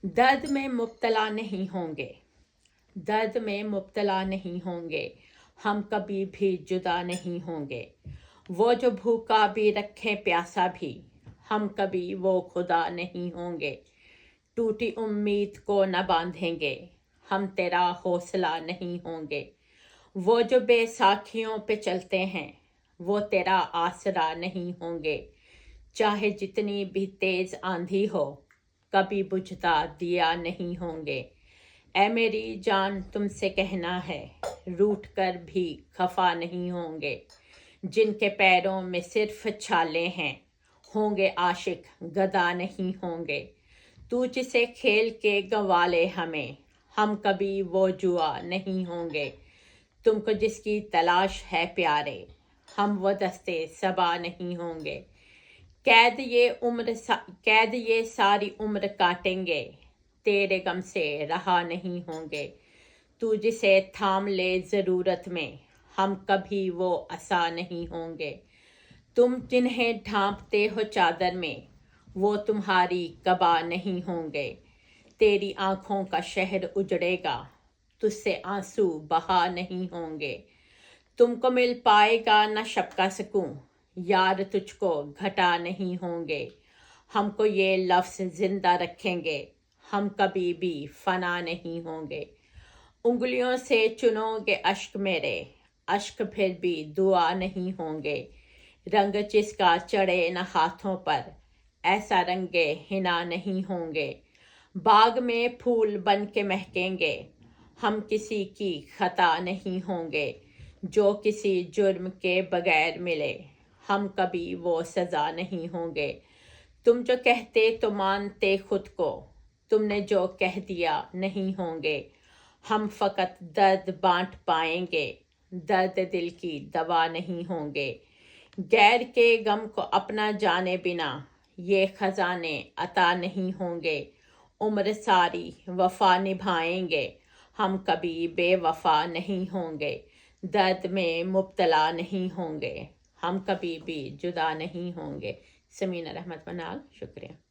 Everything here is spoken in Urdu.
درد میں مبتلا نہیں ہوں گے، درد میں مبتلا نہیں ہوں گے، ہم کبھی بھی جدا نہیں ہوں گے۔ وہ جو بھوکا بھی رکھے پیاسا بھی، ہم کبھی وہ خدا نہیں ہوں گے۔ ٹوٹی امید کو نہ باندھیں گے، ہم تیرا حوصلہ نہیں ہوں گے۔ وہ جو بے ساکھیوں پہ چلتے ہیں، وہ تیرا آسرا نہیں ہوں گے۔ چاہے جتنی بھی تیز آندھی ہو، کبھی بجھتا دیا نہیں ہوں گے۔ اے میری جان تم سے کہنا ہے، روٹھ کر بھی خفا نہیں ہوں گے۔ جن کے پیروں میں صرف چھالے ہیں، ہوں گے عاشق گدا نہیں ہوں گے۔ تو جسے کھیل کے گنوالے ہمیں، ہم کبھی وہ جوا نہیں ہوں گے۔ تم کو جس کی تلاش ہے پیارے، ہم وہ دستے صبا نہیں ہوں گے۔ قید یہ ساری عمر کاٹیں گے، تیرے غم سے رہا نہیں ہوں گے۔ تو جسے تھام لے ضرورت میں، ہم کبھی وہ عصا نہیں ہوں گے۔ تم جنہیں ڈھانپتے ہو چادر میں، وہ تمہاری قبا نہیں ہوں گے۔ تیری آنکھوں کا شہر اجڑے گا، تجھ سے آنسو بہا نہیں ہوں گے۔ تم کو مل پائے گا نہ شب کا سکون، یار تجھ کو گھٹا نہیں ہوں گے۔ ہم کو یہ لفظ زندہ رکھیں گے، ہم کبھی بھی فنا نہیں ہوں گے۔ انگلیوں سے چنو گے اشک میرے، اشک پھر بھی دعا نہیں ہوں گے۔ رنگ جس کا چڑھے نہ ہاتھوں پر، ایسا رنگے حنا نہیں ہوں گے۔ باغ میں پھول بن کے مہکیں گے، ہم کسی کی خطا نہیں ہوں گے۔ جو کسی جرم کے بغیر ملے، ہم کبھی وہ سزا نہیں ہوں گے۔ تم جو کہتے تو مانتے خود کو، تم نے جو کہہ دیا نہیں ہوں گے۔ ہم فقط درد بانٹ پائیں گے، درد دل کی دوا نہیں ہوں گے۔ غیر کے غم کو اپنا جانے بنا، یہ خزانے عطا نہیں ہوں گے۔ عمر ساری وفا نبھائیں گے، ہم کبھی بے وفا نہیں ہوں گے۔ درد میں مبتلا نہیں ہوں گے، ہم کبھی بھی جدا نہیں ہوں گے۔ سمینہ رحمت منال، شکریہ۔